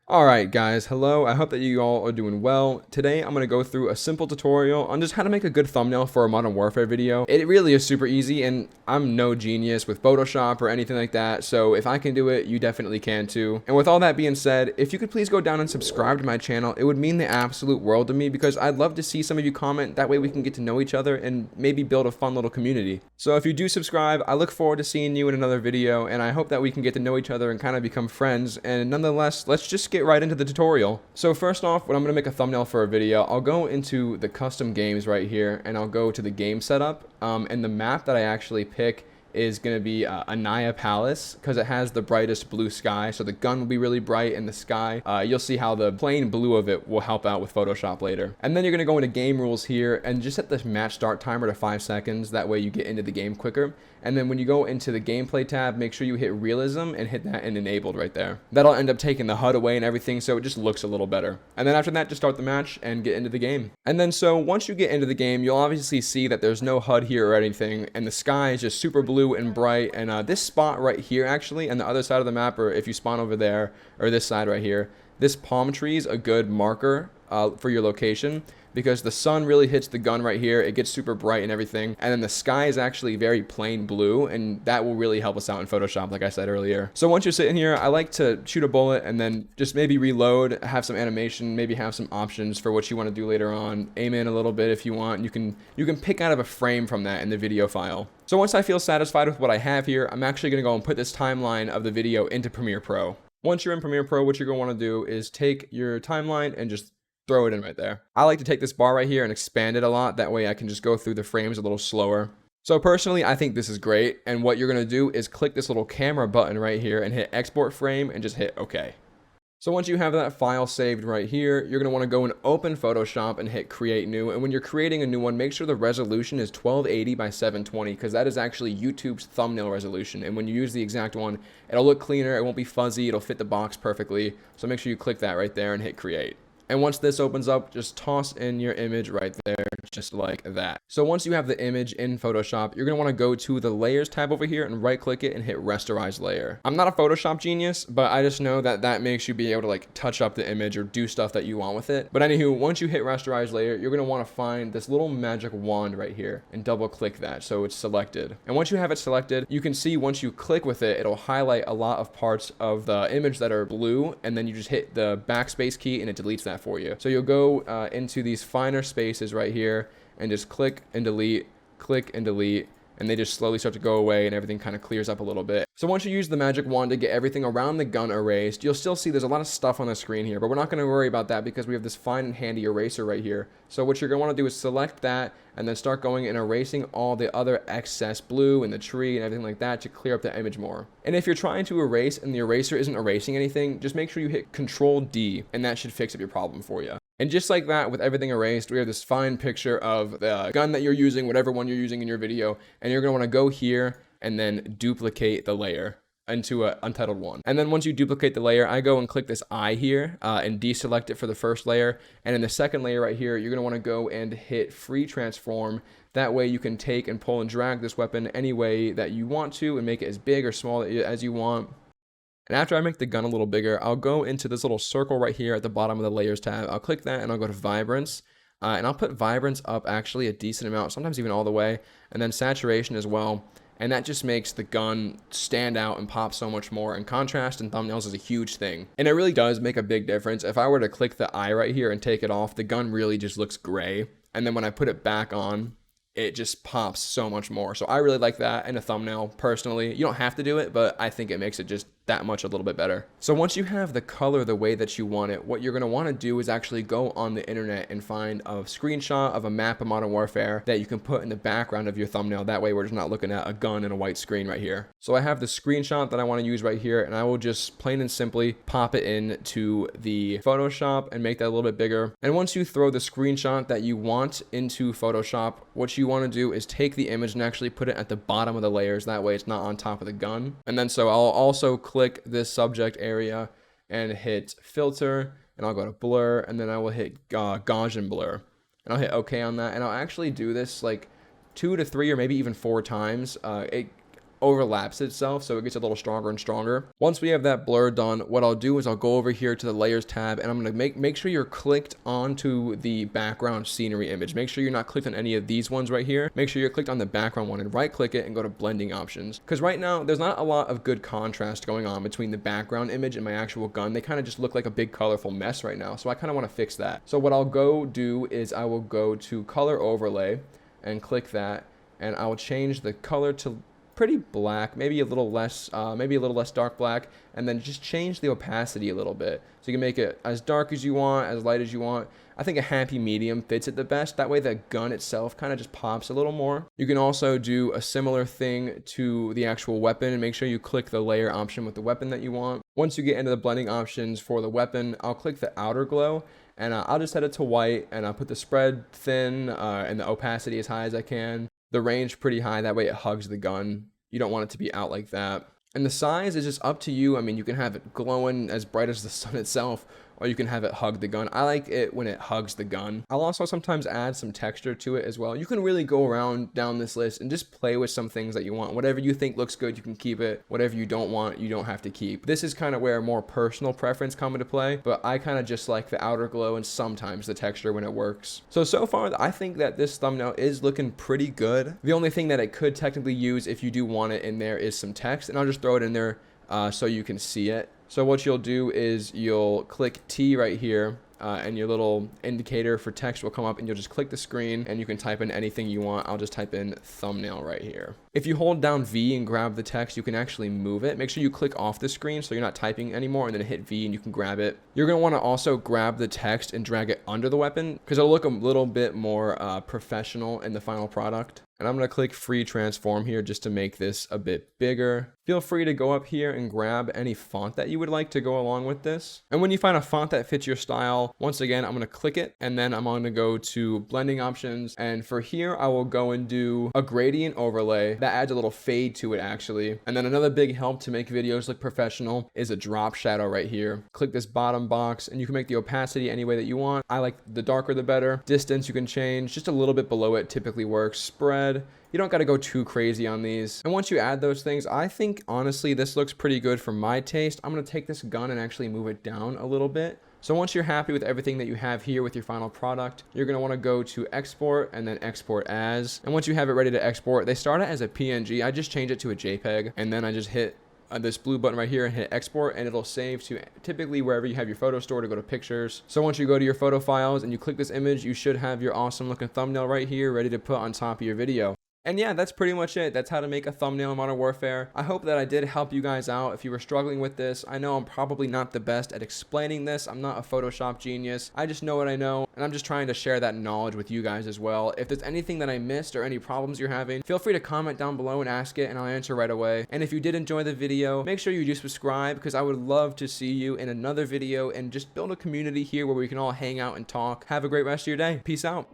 Alright guys, hello, I hope that you all are doing well. Today I'm going to go through a simple tutorial on just how to make a good thumbnail for a Modern Warfare video. It really is super easy and I'm no genius with Photoshop or anything like that, so if I can do it, you definitely can too. And with all that being said, if you could please go down and subscribe to my channel, it would mean the absolute world to me because I'd love to see some of you comment, that way we can get to know each other and maybe build a fun little community. So if you do subscribe, I look forward to seeing you in another video and I hope that we can get to know each other and kind of become friends, and nonetheless, let's just get right into the tutorial. So first off, when I'm going to make a thumbnail for a video, I'll go into the custom games right here and I'll go to the game setup, and the map that I actually pick is going to be Anaya Palace because it has the brightest blue sky, so the gun will be really bright in the sky. You'll see how the plain blue of it will help out with Photoshop later. And then you're going to go into game rules here and just set the match start timer to 5 seconds, that way you get into the game quicker. And then when you go into the gameplay tab, make sure you hit realism and hit that and enabled right there. That'll end up taking the HUD away and everything, so it just looks a little better. And then after that, just start the match and get into the game. And then so once you get into the game, you'll obviously see that there's no HUD here or anything, and the sky is just super blue and bright. And this spot right here actually, and the other side of the map, or if you spawn over there, or this side right here, this palm tree is a good marker for your location, because the sun really hits the gun right here. It gets super bright and everything. And then the sky is actually very plain blue, and that will really help us out in Photoshop, like I said earlier. So once you're sitting here, I like to shoot a bullet and then just maybe reload, have some animation, maybe have some options for what you want to do later on. Aim in a little bit if you want. You can pick out of a frame from that in the video file. So once I feel satisfied with what I have here, I'm actually going to go and put this timeline of the video into Premiere Pro. Once you're in Premiere Pro, what you're going to want to do is take your timeline and just throw it in right there. I like to take this bar right here and expand it a lot. That way I can just go through the frames a little slower. So personally, I think this is great. And what you're going to do is click this little camera button right here and hit export frame and just hit OK. So once you have that file saved right here, you're going to want to go and open Photoshop and hit create new. And when you're creating a new one, make sure the resolution is 1280 by 720 because that is actually YouTube's thumbnail resolution. And when you use the exact one, it'll look cleaner. It won't be fuzzy. It'll fit the box perfectly. So make sure you click that right there and hit create. And once this opens up, just toss in your image right there, just like that. So once you have the image in Photoshop, you're going to want to go to the layers tab over here and right click it and hit rasterize layer. I'm not a Photoshop genius, but I just know that that makes you be able to like touch up the image or do stuff that you want with it. But anywho, once you hit rasterize layer, you're going to want to find this little magic wand right here and double click that so it's selected. And once you have it selected, you can see once you click with it, it'll highlight a lot of parts of the image that are blue, and then you just hit the backspace key and it deletes that for you. So you'll go into these finer spaces right here and just click and delete, and they just slowly start to go away and everything kind of clears up a little bit. So once you use the magic wand to get everything around the gun erased, you'll still see there's a lot of stuff on the screen here, but we're not going to worry about that because we have this fine and handy eraser right here. So what you're going to want to do is select that and then start going and erasing all the other excess blue and the tree and everything like that to clear up the image more. And if you're trying to erase and the eraser isn't erasing anything, just make sure you hit Control D and that should fix up your problem for you. And just like that, with everything erased, we have this fine picture of the gun that you're using, whatever one you're using in your video. And you're going to want to go here and then duplicate the layer into an untitled one. And then once you duplicate the layer, I go and click this eye here and deselect it for the first layer. And in the second layer right here, you're going to want to go and hit free transform. That way you can take and pull and drag this weapon any way that you want to and make it as big or small as you want. And after I make the gun a little bigger, I'll go into this little circle right here at the bottom of the layers tab. I'll click that and I'll go to vibrance. And I'll put vibrance up actually a decent amount, sometimes even all the way. And then saturation as well. And that just makes the gun stand out and pop so much more. And contrast in thumbnails is a huge thing. And it really does make a big difference. If I were to click the eye right here and take it off, the gun really just looks gray. And then when I put it back on, it just pops so much more. So I really like that in a thumbnail personally. You don't have to do it, but I think it makes it just that much a little bit better. So once you have the color the way that you want it, what you're going to want to do is actually go on the internet and find a screenshot of a map of Modern Warfare that you can put in the background of your thumbnail. That way we're just not looking at a gun and a white screen right here. So I have the screenshot that I want to use right here, and I will just plain and simply pop it into the Photoshop and make that a little bit bigger. And once you throw the screenshot that you want into Photoshop, what you want to do is take the image and actually put it at the bottom of the layers. That way it's not on top of the gun. And then so I'll also click this subject area and hit filter, and I'll go to blur, and then I will hit Gaussian blur, and I'll hit OK on that. And I'll actually do this like 2 to 3 or maybe even 4 times. overlaps itself, so it gets a little stronger and stronger. Once we have that blur done, what I'll do is I'll go over here to the layers tab, and I'm going to make sure you're clicked onto the background scenery image. Make sure you're not clicked on any of these ones right here. Make sure you're clicked on the background one and right click it and go to blending options, because right now there's not a lot of good contrast going on between the background image and my actual gun. They kind of just look like a big colorful mess right now, so I kind of want to fix that. So what I'll go do is I will go to color overlay and click that, and I will change the color to pretty black, maybe a little less dark black, and then just change the opacity a little bit. So you can make it as dark as you want, as light as you want. I think a happy medium fits it the best. That way the gun itself kind of just pops a little more. You can also do a similar thing to the actual weapon, and make sure you click the layer option with the weapon that you want. Once you get into the blending options for the weapon, I'll click the outer glow, and I'll just set it to white, and I'll put the spread thin and the opacity as high as I can. The range pretty high, that way it hugs the gun. You don't want it to be out like that. And the size is just up to you. I mean, you can have it glowing as bright as the sun itself, or you can have it hug the gun. I like it when it hugs the gun. I'll also sometimes add some texture to it as well. You can really go around down this list and just play with some things that you want. Whatever you think looks good, you can keep it. Whatever you don't want, you don't have to keep. This is kind of where more personal preference come into play, but I kind of just like the outer glow and sometimes the texture when it works. So far, I think that this thumbnail is looking pretty good. The only thing that it could technically use if you do want it in there is some text, and I'll just throw it in there so you can see it. So what you'll do is you'll click T right here, and your little indicator for text will come up, and you'll just click the screen and you can type in anything you want. I'll just type in thumbnail right here. If you hold down V and grab the text, you can actually move it. Make sure you click off the screen so you're not typing anymore, and then hit V and you can grab it. You're going to want to also grab the text and drag it under the weapon, because it'll look a little bit more professional in the final product. And I'm going to click free transform here just to make this a bit bigger. Feel free to go up here and grab any font that you would like to go along with this. And when you find a font that fits your style, once again, I'm going to click it, and then I'm going to go to blending options. And for here, I will go and do a gradient overlay that adds a little fade to it actually. And then another big help to make videos look professional is a drop shadow right here. Click this bottom box, and you can make the opacity any way that you want. I like the darker the better. Distance you can change, just a little bit below it typically works. Spread, you don't got to go too crazy on these. And once you add those things, I think honestly this looks pretty good for my taste. I'm going to take this gun and actually move it down a little bit. So once you're happy with everything that you have here with your final product, you're going to want to go to export and then export as. And once you have it ready to export, they start it as a PNG. I just change it to a JPEG, and then I just hit this blue button right here and hit export, and it'll save to typically wherever you have your photo store to go to pictures. So once you go to your photo files and you click this image, you should have your awesome looking thumbnail right here ready to put on top of your video. And yeah, that's pretty much it. That's how to make a thumbnail in Modern Warfare. I hope that I did help you guys out if you were struggling with this. I know I'm probably not the best at explaining this. I'm not a Photoshop genius. I just know what I know, and I'm just trying to share that knowledge with you guys as well. If there's anything that I missed or any problems you're having, feel free to comment down below and ask it, and I'll answer right away. And if you did enjoy the video, make sure you do subscribe, because I would love to see you in another video and just build a community here where we can all hang out and talk. Have a great rest of your day. Peace out.